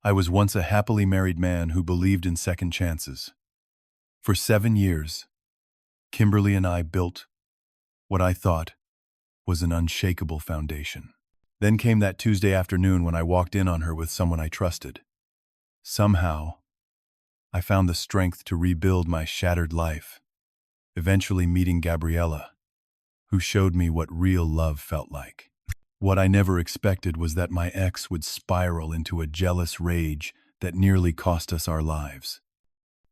I was once a happily married man who believed in second chances. For 7 years, Kimberly and I built what I thought was an unshakable foundation. Then came that Tuesday afternoon when I walked in on her with someone I trusted. Somehow, I found the strength to rebuild my shattered life, eventually meeting Gabriella, who showed me what real love felt like. What I never expected was that my ex would spiral into a jealous rage that nearly cost us our lives.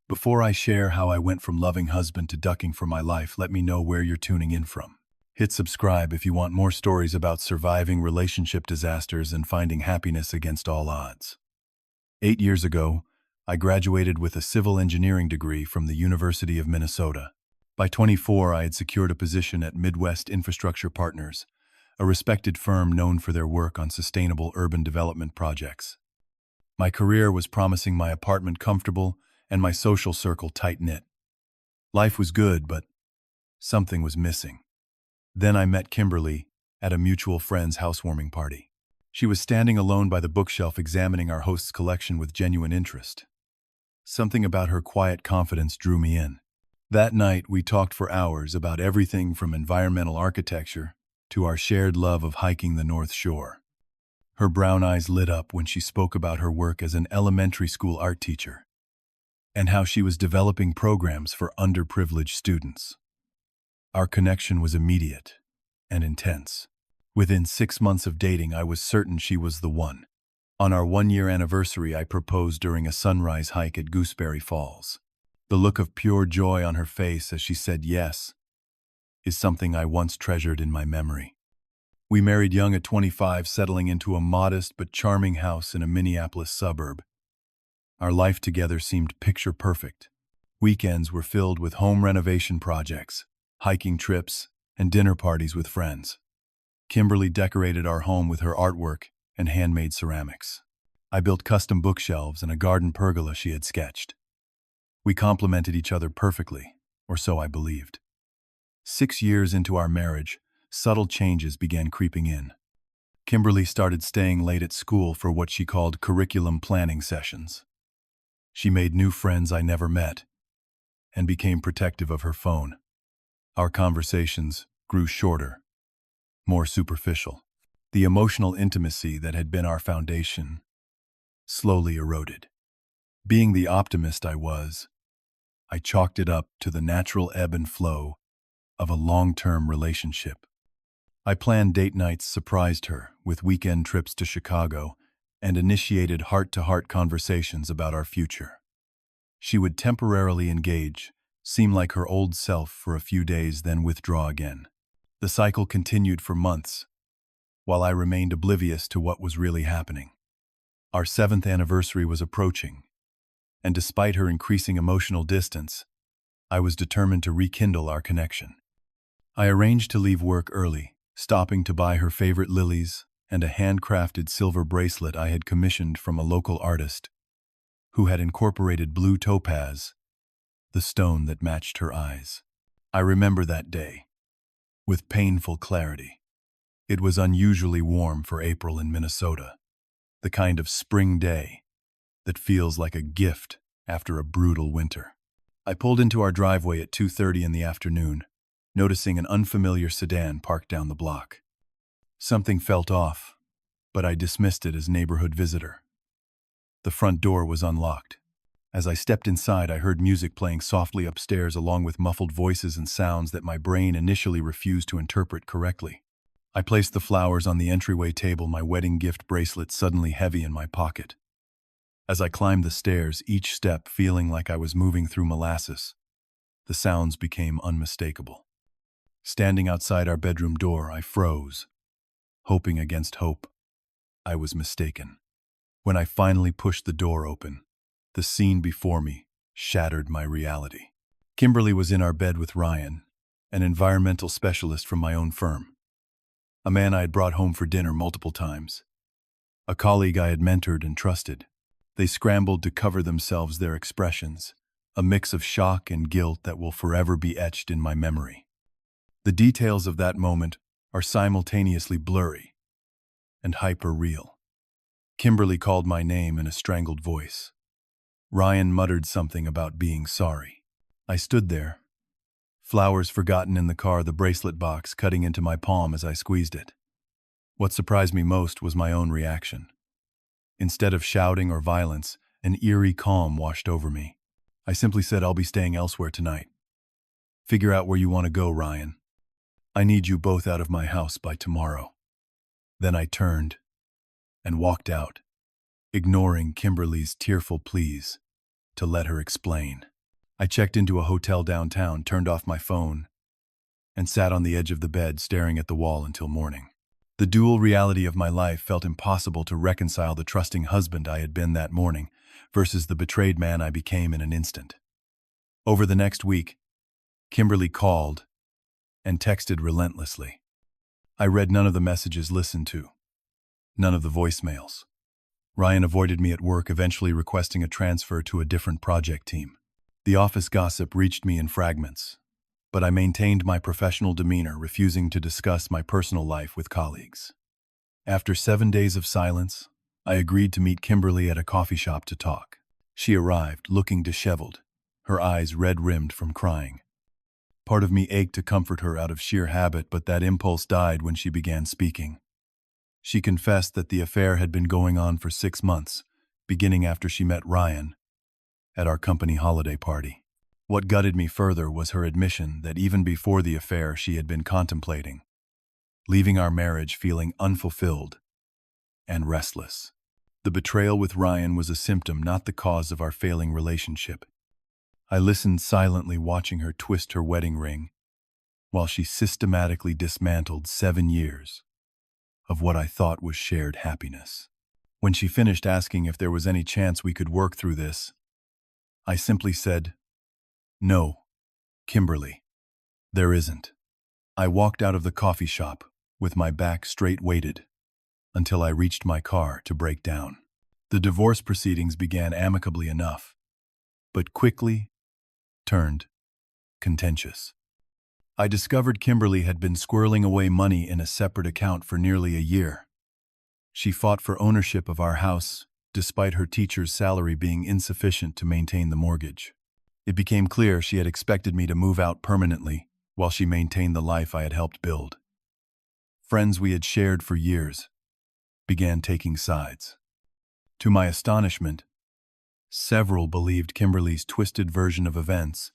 Before I share how I went from loving husband to ducking for my life, let me know where you're tuning in from. Hit subscribe if you want more stories about surviving relationship disasters and finding happiness against all odds. 8 years ago, I graduated with a civil engineering degree from the University of Minnesota. By 24, I had secured a position at Midwest Infrastructure Partners, a respected firm known for their work on sustainable urban development projects. My career was promising, my apartment comfortable, and my social circle tight-knit. Life was good, but something was missing. Then I met Kimberly at a mutual friend's housewarming party. She was standing alone by the bookshelf examining our host's collection with genuine interest. Something about her quiet confidence drew me in. That night, we talked for hours about everything from environmental architecture to our shared love of hiking the North Shore. Her brown eyes lit up when she spoke about her work as an elementary school art teacher and how she was developing programs for underprivileged students. Our connection was immediate and intense. Within 6 months of dating, I was certain she was the one. On our 1-year anniversary, I proposed during a sunrise hike at Gooseberry Falls. The look of pure joy on her face as she said yes is something I once treasured in my memory. We married young at 25, settling into a modest but charming house in a Minneapolis suburb. Our life together seemed picture perfect. Weekends were filled with home renovation projects, hiking trips, and dinner parties with friends. Kimberly decorated our home with her artwork and handmade ceramics. I built custom bookshelves and a garden pergola she had sketched. We complemented each other perfectly, or so I believed. 6 years into our marriage, subtle changes began creeping in. Kimberly started staying late at school for what she called curriculum planning sessions. She made new friends I never met and became protective of her phone. Our conversations grew shorter, more superficial. The emotional intimacy that had been our foundation slowly eroded. Being the optimist I was, I chalked it up to the natural ebb and flow of a long-term relationship. I planned date nights, surprised her with weekend trips to Chicago, and initiated heart-to-heart conversations about our future. She would temporarily engage, seem like her old self for a few days, then withdraw again. The cycle continued for months, while I remained oblivious to what was really happening. Our 7th anniversary was approaching, and despite her increasing emotional distance, I was determined to rekindle our connection. I arranged to leave work early, stopping to buy her favorite lilies and a handcrafted silver bracelet I had commissioned from a local artist who had incorporated blue topaz, the stone that matched her eyes. I remember that day with painful clarity. It was unusually warm for April in Minnesota, the kind of spring day that feels like a gift after a brutal winter. I pulled into our driveway at 2:30 in the afternoon, noticing an unfamiliar sedan parked down the block. Something felt off, but I dismissed it as neighborhood visitor. The front door was unlocked. As I stepped inside, I heard music playing softly upstairs along with muffled voices and sounds that my brain initially refused to interpret correctly. I placed the flowers on the entryway table, my wedding gift bracelet suddenly heavy in my pocket. As I climbed the stairs, each step feeling like I was moving through molasses, the sounds became unmistakable. Standing outside our bedroom door, I froze, hoping against hope. I was mistaken. When I finally pushed the door open, the scene before me shattered my reality. Kimberly was in our bed with Ryan, an environmental specialist from my own firm, a man I had brought home for dinner multiple times, a colleague I had mentored and trusted. They scrambled to cover themselves, their expressions, a mix of shock and guilt that will forever be etched in my memory. The details of that moment are simultaneously blurry and hyper-real. Kimberly called my name in a strangled voice. Ryan muttered something about being sorry. I stood there, flowers forgotten in the car, the bracelet box cutting into my palm as I squeezed it. What surprised me most was my own reaction. Instead of shouting or violence, an eerie calm washed over me. I simply said, "I'll be staying elsewhere tonight. Figure out where you want to go, Ryan. I need you both out of my house by tomorrow." Then I turned and walked out, ignoring Kimberly's tearful pleas to let her explain. I checked into a hotel downtown, turned off my phone, and sat on the edge of the bed staring at the wall until morning. The dual reality of my life felt impossible to reconcile: the trusting husband I had been that morning versus the betrayed man I became in an instant. Over the next week, Kimberly called and texted relentlessly. I read none of the messages, listened to none of the voicemails. Ryan avoided me at work, eventually requesting a transfer to a different project team. The office gossip reached me in fragments, but I maintained my professional demeanor, refusing to discuss my personal life with colleagues. After 7 days of silence, I agreed to meet Kimberly at a coffee shop to talk. She arrived, looking disheveled, her eyes red-rimmed from crying. Part of me ached to comfort her out of sheer habit, but that impulse died when she began speaking. She confessed that the affair had been going on for 6 months, beginning after she met Ryan at our company holiday party. What gutted me further was her admission that even before the affair she had been contemplating leaving our marriage, feeling unfulfilled and restless. The betrayal with Ryan was a symptom, not the cause of our failing relationship. I listened silently, watching her twist her wedding ring while she systematically dismantled 7 years of what I thought was shared happiness. When she finished asking if there was any chance we could work through this, I simply said, "No, Kimberly, there isn't." I walked out of the coffee shop with my back straight, waited until I reached my car to break down. The divorce proceedings began amicably enough, but quickly turned contentious. I discovered Kimberly had been squirreling away money in a separate account for nearly a year. She fought for ownership of our house, despite her teacher's salary being insufficient to maintain the mortgage. It became clear she had expected me to move out permanently while she maintained the life I had helped build. Friends we had shared for years began taking sides. To my astonishment, several believed Kimberly's twisted version of events,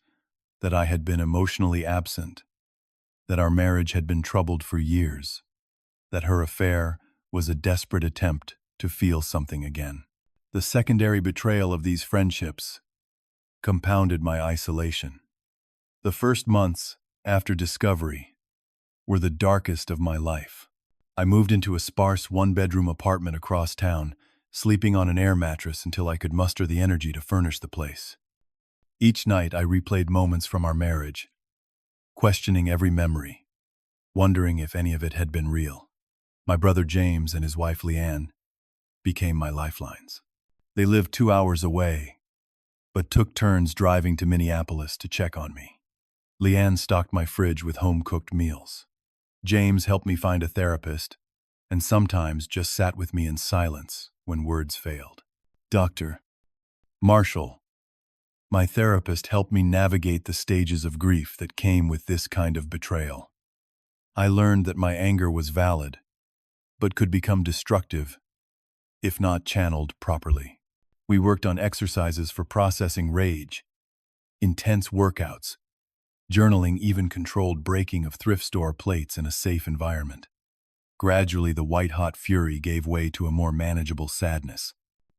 that I had been emotionally absent, that our marriage had been troubled for years, that her affair was a desperate attempt to feel something again. The secondary betrayal of these friendships compounded my isolation. The first months after discovery were the darkest of my life. I moved into a sparse one-bedroom apartment across town, sleeping on an air mattress until I could muster the energy to furnish the place. Each night I replayed moments from our marriage, questioning every memory, wondering if any of it had been real. My brother James and his wife Leanne became my lifelines. They lived 2 hours away, but took turns driving to Minneapolis to check on me. Leanne stocked my fridge with home-cooked meals. James helped me find a therapist, and sometimes just sat with me in silence when words failed. Dr. Marshall, my therapist, helped me navigate the stages of grief that came with this kind of betrayal. I learned that my anger was valid, but could become destructive if not channeled properly. We worked on exercises for processing rage, intense workouts, journaling, even controlled breaking of thrift store plates in a safe environment. Gradually, the white-hot fury gave way to a more manageable sadness.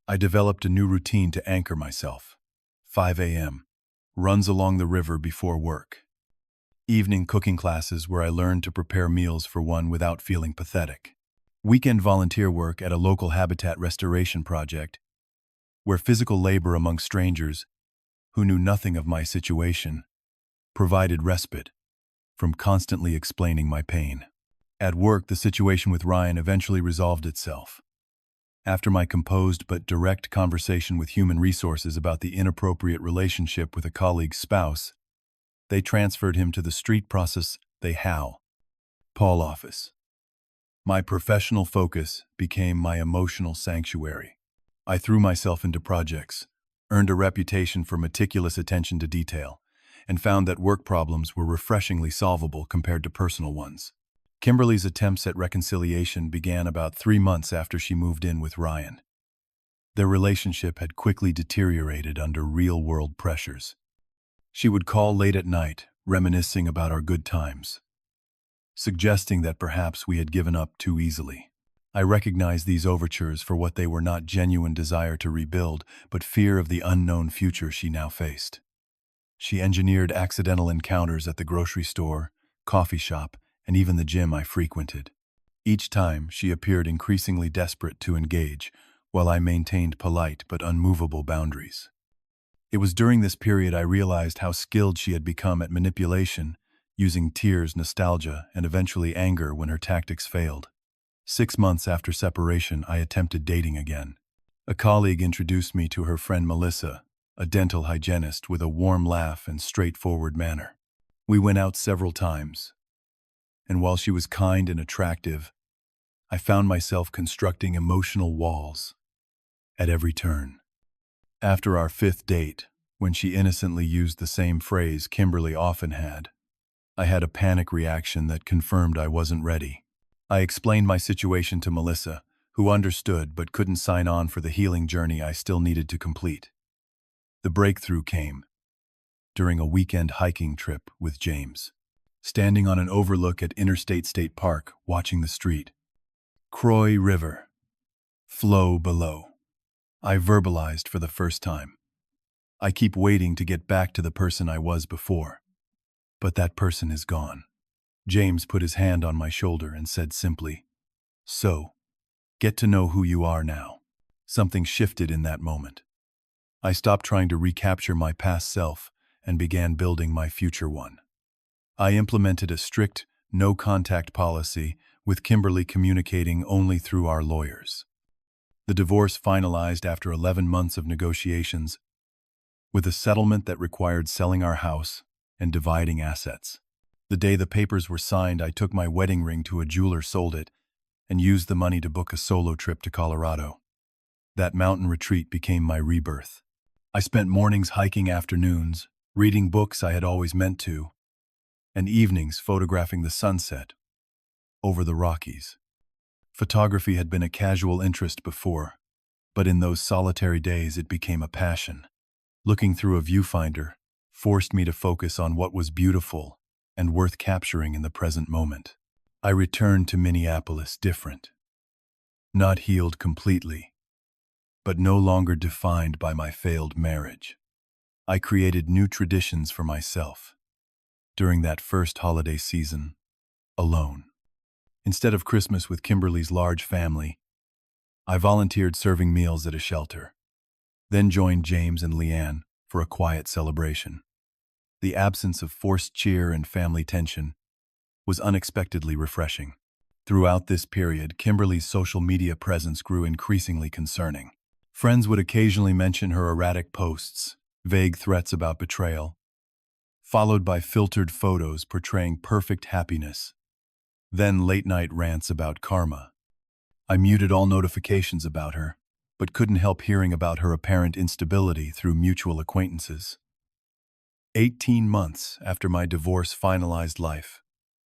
I developed a new routine to anchor myself. 5 a.m. runs along the river before work. Evening cooking classes where I learned to prepare meals for one without feeling pathetic. Weekend volunteer work at a local habitat restoration project, where physical labor among strangers who knew nothing of my situation provided respite from constantly explaining my pain. At work, the situation with Ryan eventually resolved itself. After my composed but direct conversation with human resources about the inappropriate relationship with a colleague's spouse, they transferred him to the street process Paul office. My professional focus became my emotional sanctuary. I threw myself into projects, earned a reputation for meticulous attention to detail, and found that work problems were refreshingly solvable compared to personal ones. Kimberly's attempts at reconciliation began about 3 months after she moved in with Ryan. Their relationship had quickly deteriorated under real-world pressures. She would call late at night, reminiscing about our good times, suggesting that perhaps we had given up too easily. I recognized these overtures for what they were: not genuine desire to rebuild, but fear of the unknown future she now faced. She engineered accidental encounters at the grocery store, coffee shop, and even the gym I frequented. Each time, she appeared increasingly desperate to engage, while I maintained polite but unmovable boundaries. It was during this period I realized how skilled she had become at manipulation, using tears, nostalgia, and eventually anger when her tactics failed. 6 months after separation, I attempted dating again. A colleague introduced me to her friend Melissa, a dental hygienist with a warm laugh and straightforward manner. We went out several times, and while she was kind and attractive, I found myself constructing emotional walls at every turn. After our 5th date, when she innocently used the same phrase Kimberly often had a panic reaction that confirmed I wasn't ready. I explained my situation to Melissa, who understood but couldn't sign on for the healing journey I still needed to complete. The breakthrough came during a weekend hiking trip with James. Standing on an overlook at Interstate State Park, watching the street, Croix River flow below, I verbalized for the first time. I keep waiting to get back to the person I was before, but that person is gone. James put his hand on my shoulder and said simply, "So, get to know who you are now." Something shifted in that moment. I stopped trying to recapture my past self and began building my future one. I implemented a strict, no-contact policy, with Kimberly communicating only through our lawyers. The divorce finalized after 11 months of negotiations, with a settlement that required selling our house and dividing assets. The day the papers were signed, I took my wedding ring to a jeweler, sold it, and used the money to book a solo trip to Colorado. That mountain retreat became my rebirth. I spent mornings hiking, afternoons reading books I had always meant to, and evenings photographing the sunset over the Rockies. Photography had been a casual interest before, but in those solitary days it became a passion. Looking through a viewfinder forced me to focus on what was beautiful and worth capturing in the present moment. I returned to Minneapolis different, not healed completely, but no longer defined by my failed marriage. I created new traditions for myself. During that first holiday season, alone, instead of Christmas with Kimberly's large family, I volunteered serving meals at a shelter, then joined James and Leanne for a quiet celebration. The absence of forced cheer and family tension was unexpectedly refreshing. Throughout this period, Kimberly's social media presence grew increasingly concerning. Friends would occasionally mention her erratic posts, vague threats about betrayal, followed by filtered photos portraying perfect happiness, then late-night rants about karma. I muted all notifications about her, but couldn't help hearing about her apparent instability through mutual acquaintances. 18 months after my divorce finalized, life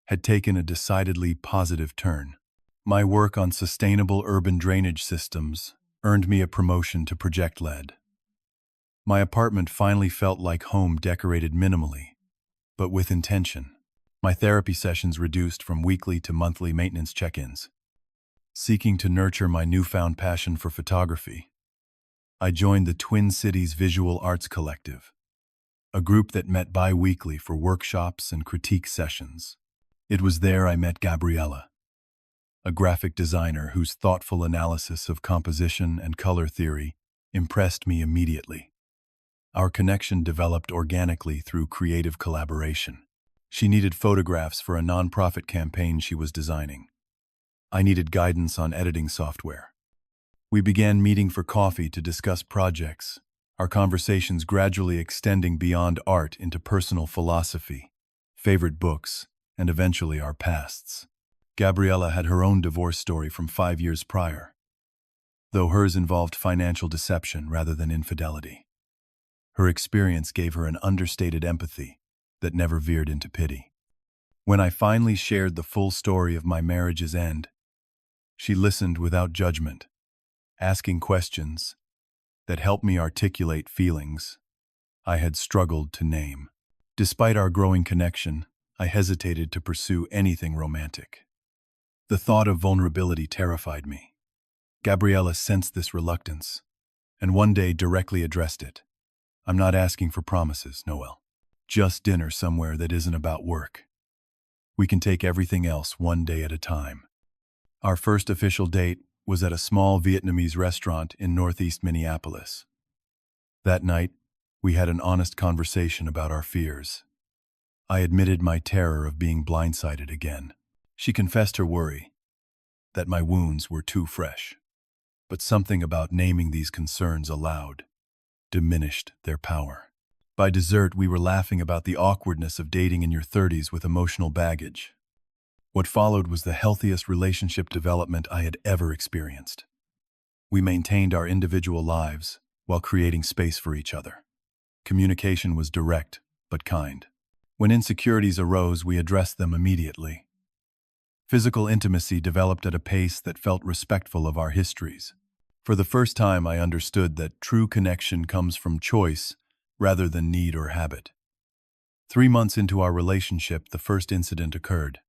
had taken a decidedly positive turn. My work on sustainable urban drainage systems earned me a promotion to project lead. My apartment finally felt like home, decorated minimally, but with intention. My therapy sessions reduced from weekly to monthly maintenance check-ins. Seeking to nurture my newfound passion for photography, I joined the Twin Cities Visual Arts Collective, a group that met bi-weekly for workshops and critique sessions. It was there I met Gabriella, a graphic designer whose thoughtful analysis of composition and color theory impressed me immediately. Our connection developed organically through creative collaboration. She needed photographs for a nonprofit campaign she was designing. I needed guidance on editing software. We began meeting for coffee to discuss projects, our conversations gradually extending beyond art into personal philosophy, favorite books, and eventually our pasts. Gabriella had her own divorce story from 5 years prior, though hers involved financial deception rather than infidelity. Her experience gave her an understated empathy that never veered into pity. When I finally shared the full story of my marriage's end, she listened without judgment, asking questions that helped me articulate feelings I had struggled to name. Despite our growing connection, I hesitated to pursue anything romantic. The thought of vulnerability terrified me. Gabriella sensed this reluctance, and one day directly addressed it. "I'm not asking for promises, Noel. Just dinner somewhere that isn't about work. We can take everything else one day at a time." Our first official date was at a small Vietnamese restaurant in northeast Minneapolis. That night, we had an honest conversation about our fears. I admitted my terror of being blindsided again. She confessed her worry that my wounds were too fresh. But something about naming these concerns aloud diminished their power. By dessert, we were laughing about the awkwardness of dating in your 30s with emotional baggage. What followed was the healthiest relationship development I had ever experienced. We maintained our individual lives while creating space for each other. Communication was direct but kind. When insecurities arose, we addressed them immediately. Physical intimacy developed at a pace that felt respectful of our histories. For the first time, I understood that true connection comes from choice rather than need or habit. 3 months into our relationship, the first incident occurred.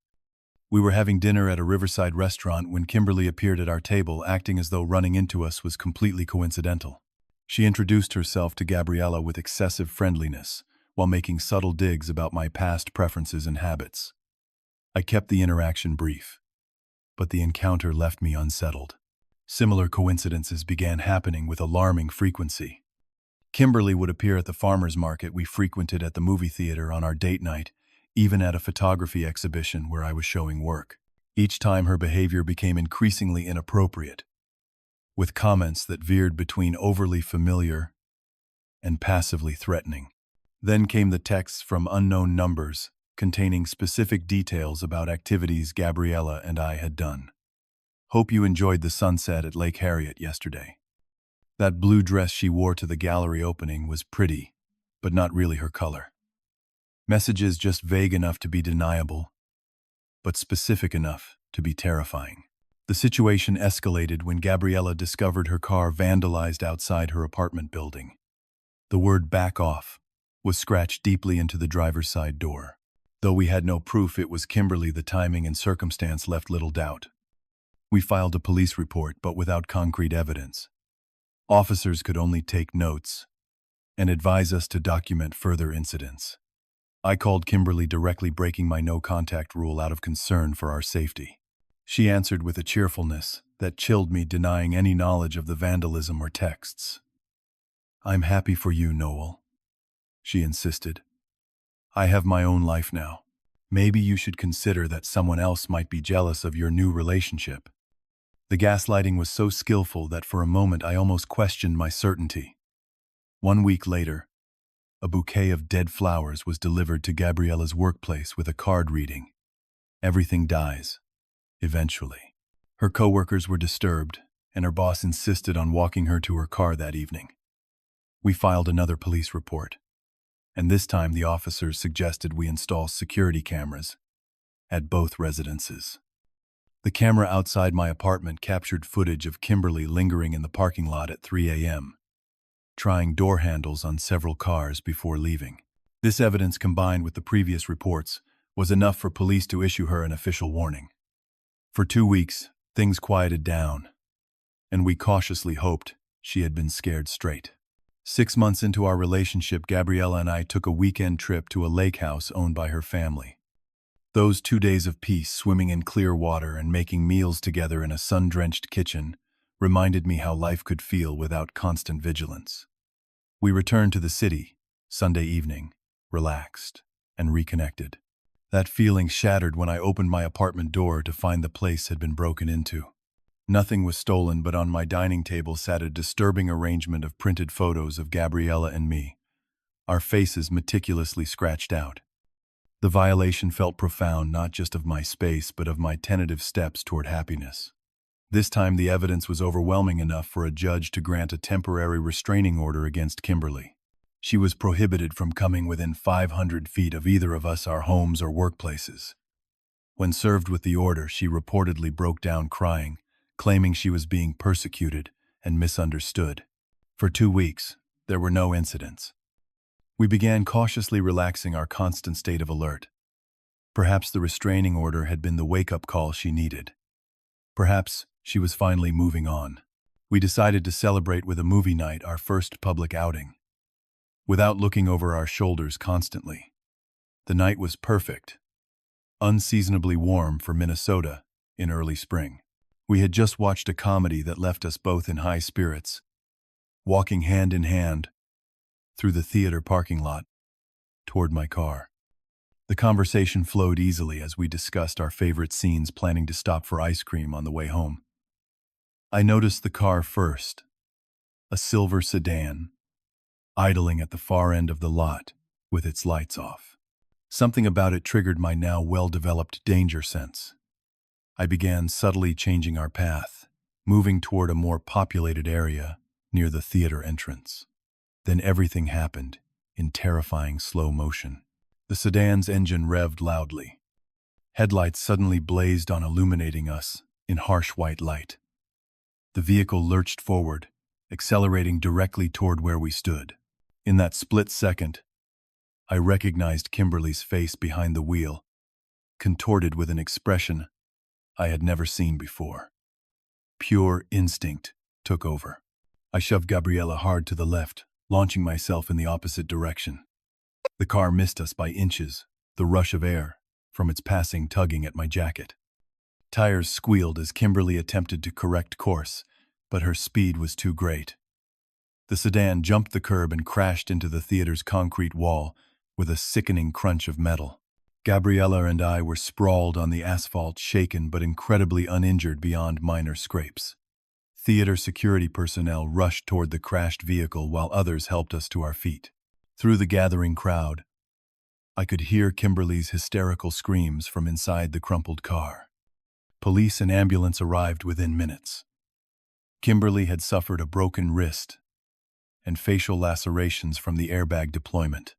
We were having dinner at a riverside restaurant when Kimberly appeared at our table, acting as though running into us was completely coincidental. She introduced herself to Gabriella with excessive friendliness, while making subtle digs about my past preferences and habits. I kept the interaction brief, but the encounter left me unsettled. Similar coincidences began happening with alarming frequency. Kimberly would appear at the farmers market we frequented, at the movie theater on our date night, even at a photography exhibition where I was showing work. Each time her behavior became increasingly inappropriate, with comments that veered between overly familiar and passively threatening. Then came the texts from unknown numbers, containing specific details about activities Gabriella and I had done. "Hope you enjoyed the sunset at Lake Harriet yesterday. That blue dress she wore to the gallery opening was pretty, but not really her color." Messages just vague enough to be deniable, but specific enough to be terrifying. The situation escalated when Gabriella discovered her car vandalized outside her apartment building. The word "back off" was scratched deeply into the driver's side door. Though we had no proof it was Kimberly, the timing and circumstance left little doubt. We filed a police report, but without concrete evidence. Officers could only take notes and advise us to document further incidents. I called Kimberly directly, breaking my no-contact rule out of concern for our safety. She answered with a cheerfulness that chilled me, denying any knowledge of the vandalism or texts. "I'm happy for you, Noel," she insisted. "I have my own life now. Maybe you should consider that someone else might be jealous of your new relationship." The gaslighting was so skillful that for a moment I almost questioned my certainty. 1 week later, a bouquet of dead flowers was delivered to Gabriella's workplace with a card reading, "Everything dies, eventually." Her coworkers were disturbed, and her boss insisted on walking her to her car that evening. We filed another police report, and this time the officers suggested we install security cameras at both residences. The camera outside my apartment captured footage of Kimberly lingering in the parking lot at 3 a.m., trying door handles on several cars before leaving. This evidence, combined with the previous reports, was enough for police to issue her an official warning. For 2 weeks, things quieted down, and we cautiously hoped she had been scared straight. 6 months into our relationship, Gabriella and I took a weekend trip to a lake house owned by her family. Those 2 days of peace, swimming in clear water and making meals together in a sun-drenched kitchen, reminded me how life could feel without constant vigilance. We returned to the city, Sunday evening, relaxed and reconnected. That feeling shattered when I opened my apartment door to find the place had been broken into. Nothing was stolen, but on my dining table sat a disturbing arrangement of printed photos of Gabriella and me, our faces meticulously scratched out. The violation felt profound, not just of my space, but of my tentative steps toward happiness. This time the evidence was overwhelming enough for a judge to grant a temporary restraining order against Kimberly. She was prohibited from coming within 500 feet of either of us, our homes or workplaces. When served with the order, she reportedly broke down crying, claiming she was being persecuted and misunderstood. For 2 weeks, there were no incidents. We began cautiously relaxing our constant state of alert. Perhaps the restraining order had been the wake-up call she needed. Perhaps she was finally moving on. We decided to celebrate with a movie night, our first public outing, without looking over our shoulders constantly. The night was perfect, unseasonably warm for Minnesota in early spring. We had just watched a comedy that left us both in high spirits, walking hand in hand through the theater parking lot toward my car. The conversation flowed easily as we discussed our favorite scenes, planning to stop for ice cream on the way home. I noticed the car first, a silver sedan, idling at the far end of the lot with its lights off. Something about it triggered my now well-developed danger sense. I began subtly changing our path, moving toward a more populated area near the theater entrance. Then everything happened in terrifying slow motion. The sedan's engine revved loudly. Headlights suddenly blazed on, illuminating us in harsh white light. The vehicle lurched forward, accelerating directly toward where we stood. In that split second, I recognized Kimberly's face behind the wheel, contorted with an expression I had never seen before. Pure instinct took over. I shoved Gabriella hard to the left, launching myself in the opposite direction. The car missed us by inches, the rush of air from its passing tugging at my jacket. Tires squealed as Kimberly attempted to correct course, but her speed was too great. The sedan jumped the curb and crashed into the theater's concrete wall with a sickening crunch of metal. Gabriella and I were sprawled on the asphalt, shaken but incredibly uninjured beyond minor scrapes. Theater security personnel rushed toward the crashed vehicle while others helped us to our feet. Through the gathering crowd, I could hear Kimberly's hysterical screams from inside the crumpled car. Police and ambulance arrived within minutes. Kimberly had suffered a broken wrist and facial lacerations from the airbag deployment,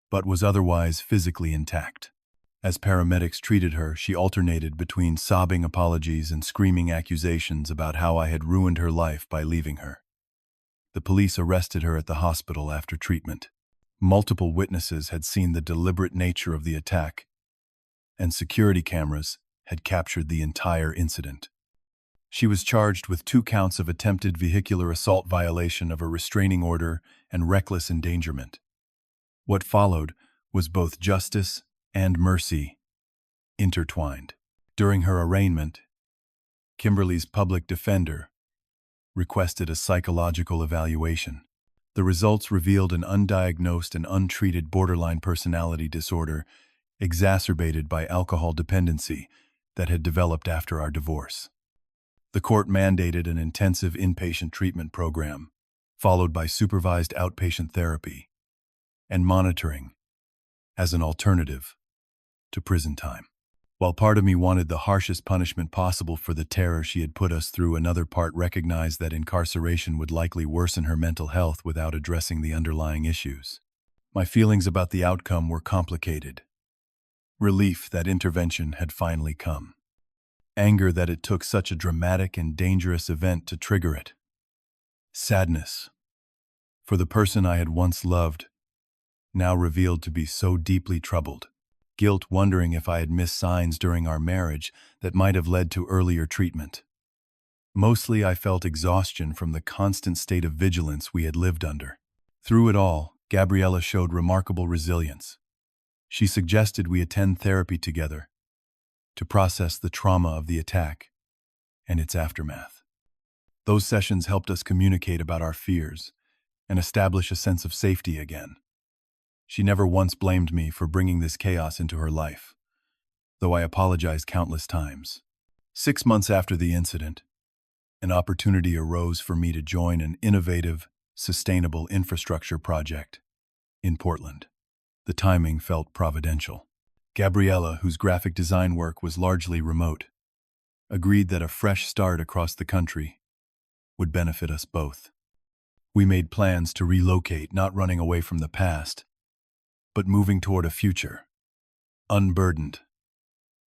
but was otherwise physically intact. As paramedics treated her, she alternated between sobbing apologies and screaming accusations about how I had ruined her life by leaving her. The police arrested her at the hospital after treatment. Multiple witnesses had seen the deliberate nature of the attack, and security cameras had captured the entire incident. She was charged with 2 counts of attempted vehicular assault, violation of a restraining order, and reckless endangerment. What followed was both justice and mercy intertwined. During her arraignment, Kimberly's public defender requested a psychological evaluation. The results revealed an undiagnosed and untreated borderline personality disorder exacerbated by alcohol dependency that had developed after our divorce. The court mandated an intensive inpatient treatment program, followed by supervised outpatient therapy and monitoring as an alternative to prison time. While part of me wanted the harshest punishment possible for the terror she had put us through, another part recognized that incarceration would likely worsen her mental health without addressing the underlying issues. My feelings about the outcome were complicated. Relief that intervention had finally come. Anger that it took such a dramatic and dangerous event to trigger it. Sadness for the person I had once loved, now revealed to be so deeply troubled. Guilt, wondering if I had missed signs during our marriage that might have led to earlier treatment. Mostly I felt exhaustion from the constant state of vigilance we had lived under. Through it all, Gabriella showed remarkable resilience. She suggested we attend therapy together to process the trauma of the attack and its aftermath. Those sessions helped us communicate about our fears and establish a sense of safety again. She never once blamed me for bringing this chaos into her life, though I apologized countless times. 6 months after the incident, an opportunity arose for me to join an innovative, sustainable infrastructure project in Portland. The timing felt providential. Gabriella, whose graphic design work was largely remote, agreed that a fresh start across the country would benefit us both. We made plans to relocate, not running away from the past, but moving toward a future, unburdened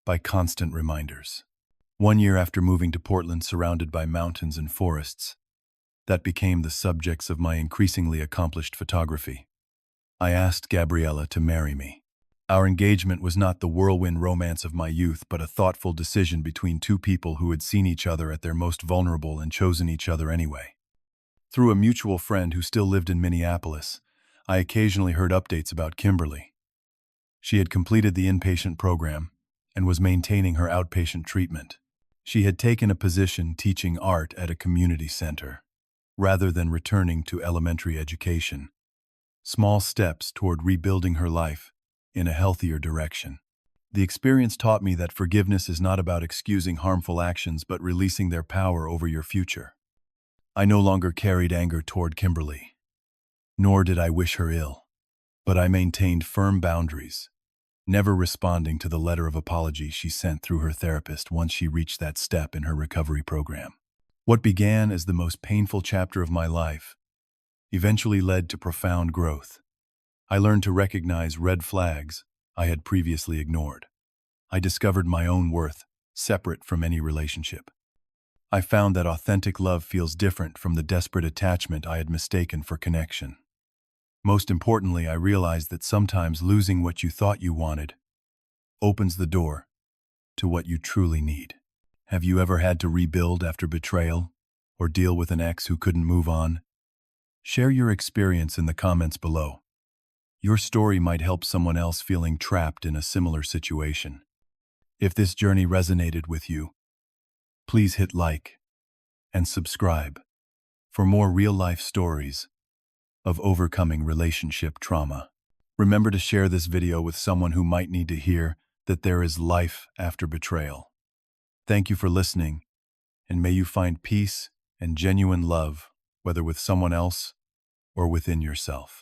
by constant reminders. 1 year after moving to Portland, surrounded by mountains and forests, that became the subjects of my increasingly accomplished photography. I asked Gabriella to marry me. Our engagement was not the whirlwind romance of my youth, but a thoughtful decision between two people who had seen each other at their most vulnerable and chosen each other anyway. Through a mutual friend who still lived in Minneapolis, I occasionally heard updates about Kimberly. She had completed the inpatient program and was maintaining her outpatient treatment. She had taken a position teaching art at a community center, rather than returning to elementary education. Small steps toward rebuilding her life in a healthier direction. The experience taught me that forgiveness is not about excusing harmful actions but releasing their power over your future. I no longer carried anger toward Kimberly, nor did I wish her ill, but I maintained firm boundaries, never responding to the letter of apology she sent through her therapist once she reached that step in her recovery program. What began as the most painful chapter of my life eventually led to profound growth. I learned to recognize red flags I had previously ignored. I discovered my own worth, separate from any relationship. I found that authentic love feels different from the desperate attachment I had mistaken for connection. Most importantly, I realized that sometimes losing what you thought you wanted opens the door to what you truly need. Have you ever had to rebuild after betrayal or deal with an ex who couldn't move on? Share your experience in the comments below. Your story might help someone else feeling trapped in a similar situation. If this journey resonated with you, please hit like and subscribe for more real-life stories of overcoming relationship trauma. Remember to share this video with someone who might need to hear that there is life after betrayal. Thank you for listening, and may you find peace and genuine love, whether with someone else or within yourself.